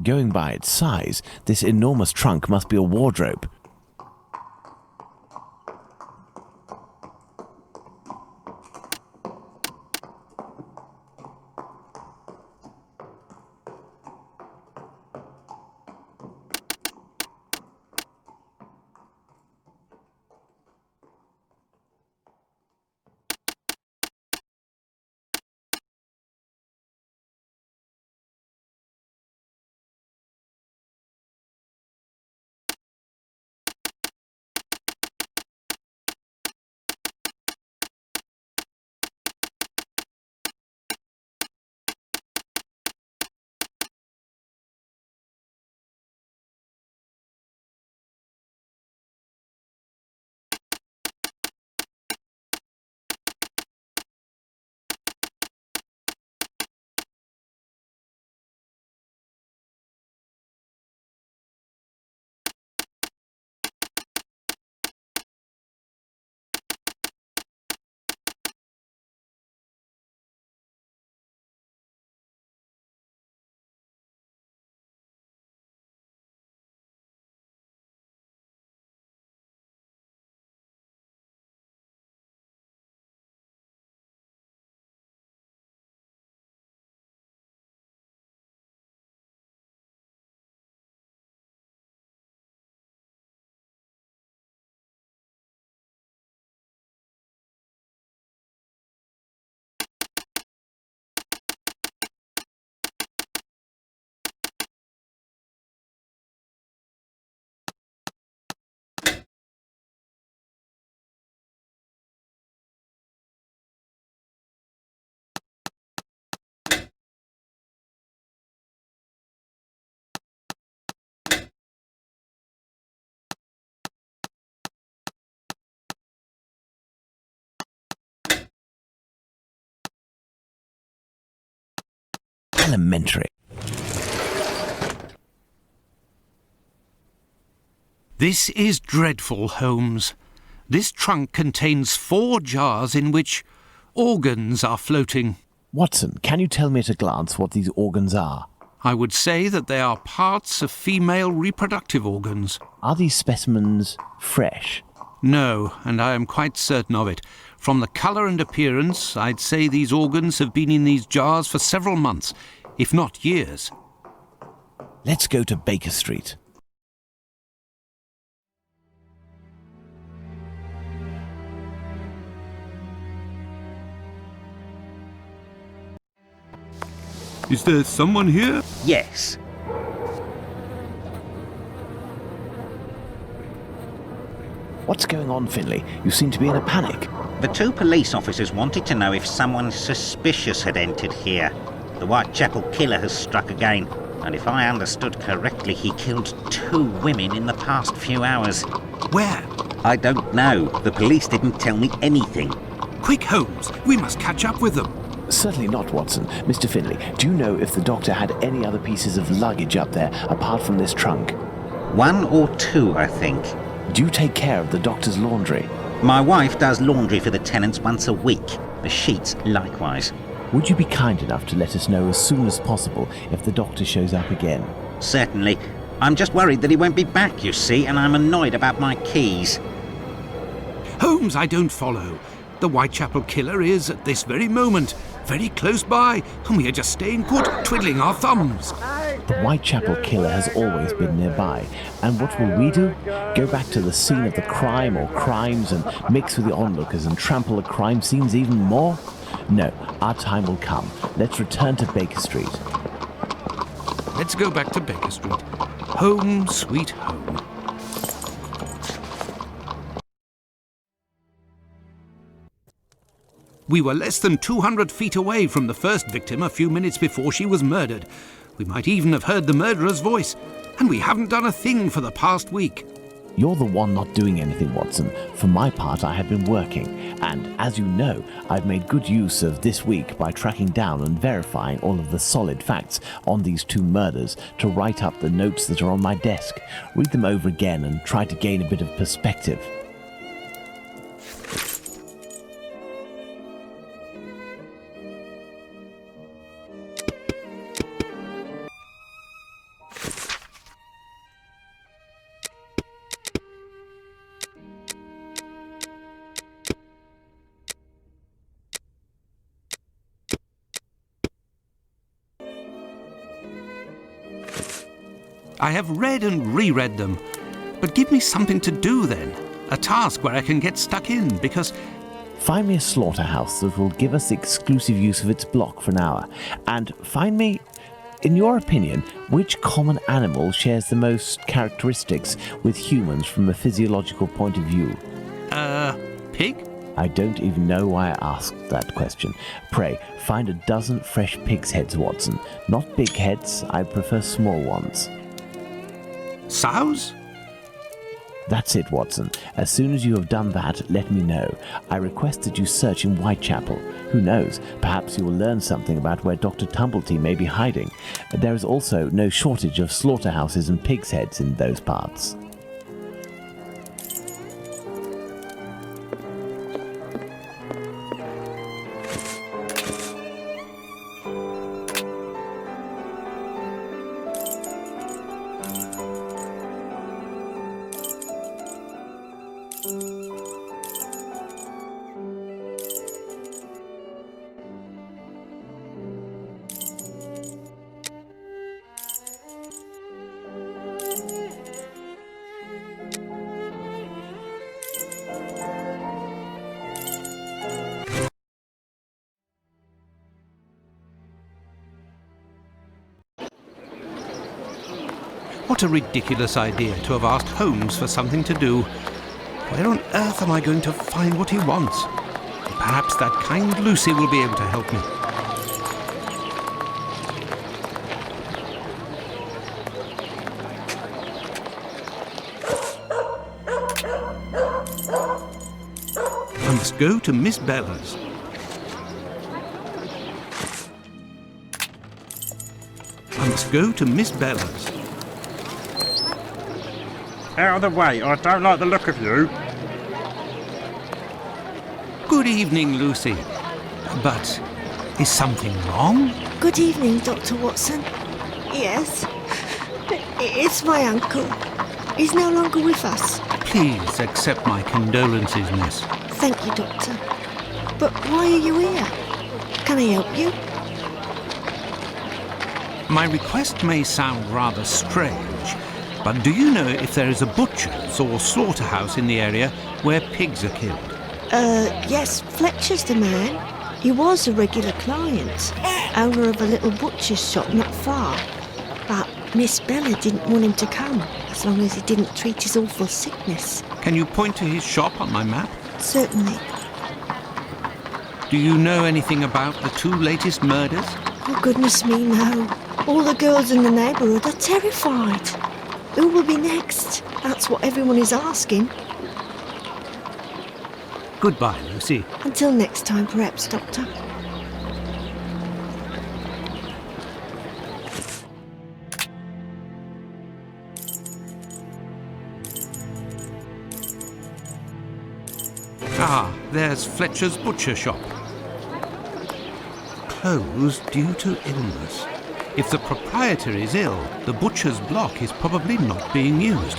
Going by its size, this enormous trunk must be a wardrobe. Elementary. This is dreadful, Holmes. This trunk contains 4 jars in which organs are floating. Watson, can you tell me at a glance what these organs are? I would say that they are parts of female reproductive organs. Are these specimens fresh? No, and I am quite certain of it. From the colour and appearance, I'd say these organs have been in these jars for several months, if not years. Let's go to Baker Street. Is there someone here? Yes. What's going on, Finlay? You seem to be in a panic. The 2 police officers wanted to know if someone suspicious had entered here. The Whitechapel killer has struck again, and if I understood correctly, he killed 2 women in the past few hours. Where? I don't know. The police didn't tell me anything. Quick, Holmes, we must catch up with them. Certainly not, Watson. Mr. Finlay, do you know if the doctor had any other pieces of luggage up there apart from this trunk? 1 or 2, I think. Do you take care of the doctor's laundry? My wife does laundry for the tenants once a week. The sheets likewise. Would you be kind enough to let us know as soon as possible if the doctor shows up again? Certainly. I'm just worried that he won't be back, you see, and I'm annoyed about my keys. Holmes, I don't follow. The Whitechapel killer is, at this very moment, very close by, and we are just staying put, twiddling our thumbs. The Whitechapel killer has always been nearby, and what will we do? Go back to the scene of the crime or crimes and mix with the onlookers and trample the crime scenes even more? No, our time will come. Let's return to Baker Street. Let's go back to Baker Street. Home, sweet home. We were less than 200 feet away from the first victim a few minutes before she was murdered. We might even have heard the murderer's voice, and we haven't done a thing for the past week. You're the one not doing anything, Watson. For my part, I have been working, and as you know, I've made good use of this week by tracking down and verifying all of the solid facts on these 2 murders to write up the notes that are on my desk, read them over again and try to gain a bit of perspective. I have read and reread them. But give me something to do then. A task where I can get stuck in, because... Find me a slaughterhouse that will give us exclusive use of its block for an hour. And find me, in your opinion, which common animal shares the most characteristics with humans from a physiological point of view? Pig? I don't even know why I asked that question. Pray, find a dozen fresh pig's heads, Watson. Not big heads, I prefer small ones. Sows? That's it, Watson. As soon as you have done that, let me know. I request that you search in Whitechapel. Who knows, perhaps you will learn something about where Dr. Tumblety may be hiding. There is also no shortage of slaughterhouses and pig's heads in those parts. What a ridiculous idea to have asked Holmes for something to do. Where on earth am I going to find what he wants? Perhaps that kind Lucy will be able to help me. I must go to Miss Bella's. I must go to Miss Bella's. Out of the way, I don't like the look of you. Good evening, Lucy. But is something wrong? Good evening, Dr. Watson. Yes, it's my uncle. He's no longer with us. Please accept my condolences, miss. Thank you, Doctor. But why are you here? Can I help you? My request may sound rather strange, but do you know if there is a butcher's or slaughterhouse in the area where pigs are killed? Yes, Fletcher's the man. He was a regular client, owner of a little butcher's shop not far. But Miss Bella didn't want him to come, as long as he didn't treat his awful sickness. Can you point to his shop on my map? Certainly. Do you know anything about the two latest murders? Oh, goodness me, no. All the girls in the neighbourhood are terrified. Who will be next? That's what everyone is asking. Goodbye, Lucy. Until next time, perhaps, Doctor. Ah, there's Fletcher's butcher shop. Closed due to illness. If the proprietor is ill, the butcher's block is probably not being used.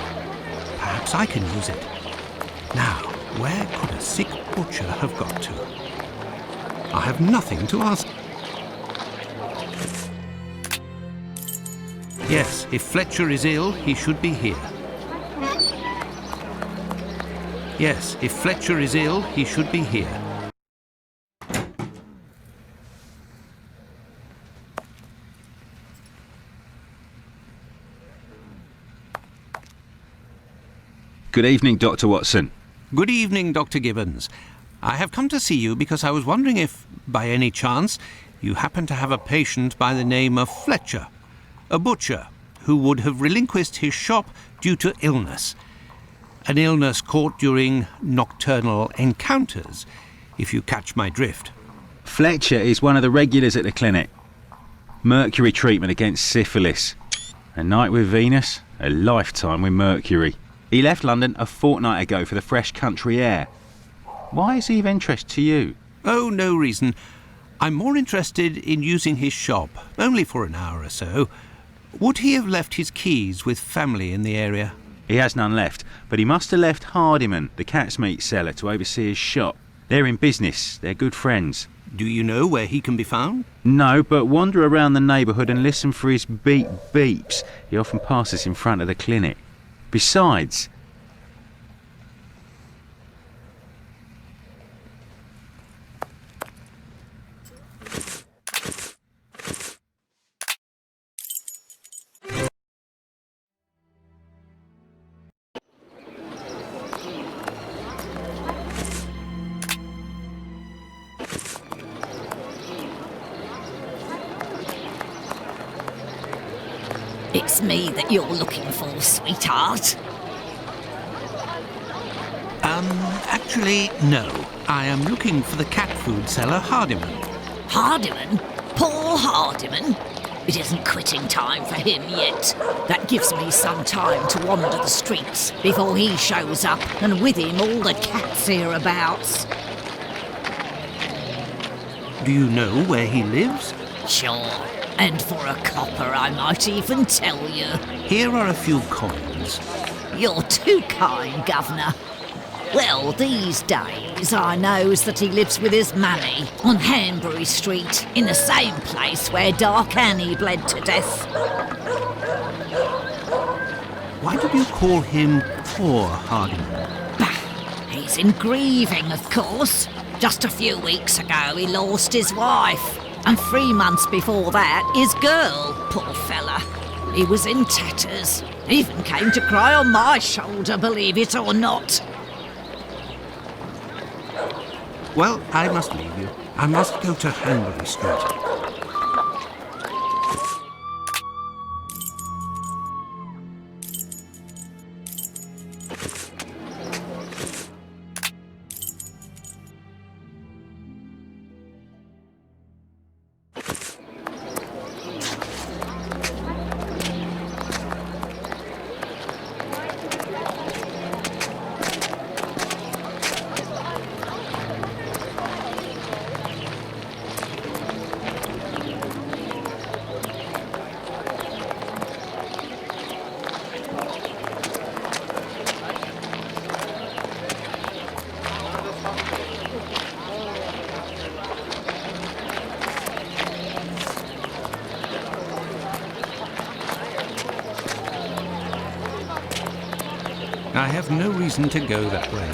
Perhaps I can use it. Now, where could a sick butcher have got to? I have nothing to ask. Yes, if Fletcher is ill, he should be here. Yes, if Fletcher is ill, he should be here. Good evening, Dr. Watson. Good evening, Dr. Gibbons. I have come to see you because I was wondering if, by any chance, you happen to have a patient by the name of Fletcher, a butcher who would have relinquished his shop due to illness. An illness caught during nocturnal encounters, if you catch my drift. Fletcher is one of the regulars at the clinic. Mercury treatment against syphilis. A night with Venus, a lifetime with Mercury. He left London a fortnight ago for the fresh country air. Why is he of interest to you? Oh, no reason. I'm more interested in using his shop, only for an hour or so. Would he have left his keys with family in the area? He has none left, but he must have left Hardiman, the cat's meat seller, to oversee his shop. They're in business, they're good friends. Do you know where he can be found? No, but wander around the neighbourhood and listen for his beep beeps. He often passes in front of the clinic. Besides, It's me that you're looking for, sweetheart. Actually, no. I am looking for the cat food seller, Hardiman. Hardiman? Poor Hardiman? It isn't quitting time for him yet. That gives me some time to wander the streets before he shows up, and with him all the cats hereabouts. Do you know where he lives? Sure, and for a copper I might even tell you. Here are a few coins. You're too kind, Governor. Well, these days I knows that he lives with his mammy on Hanbury Street, in the same place where Dark Annie bled to death. Why did you call him poor Hardiman? Bah, he's in grieving, of course. Just a few weeks ago he lost his wife, and 3 months before that his girl, poor fella. He was in tatters. Even came to cry on my shoulder, believe it or not. Well, I must leave you. I must go to Hanbury Street. I have no reason to go that way.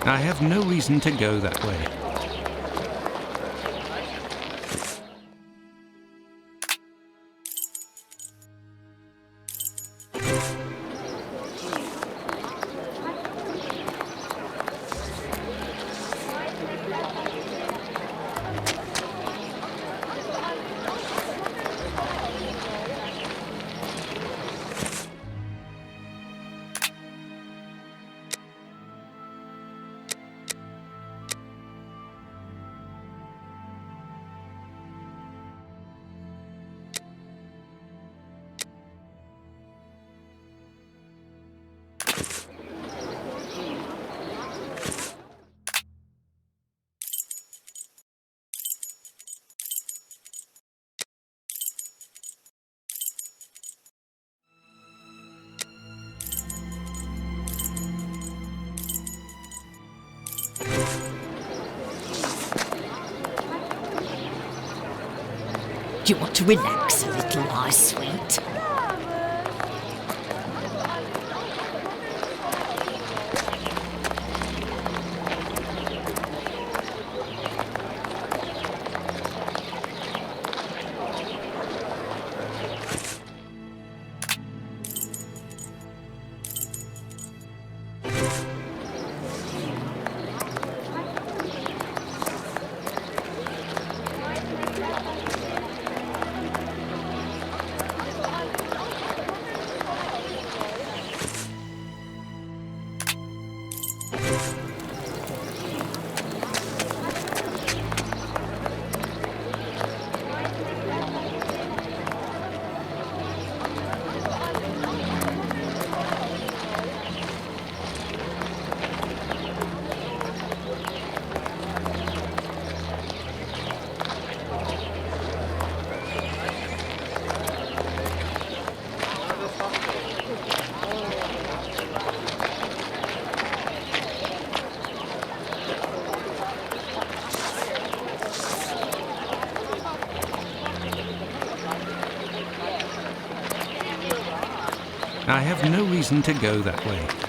I have no reason to go that way. Do you want to relax a little, my sweet? I have no reason to go that way.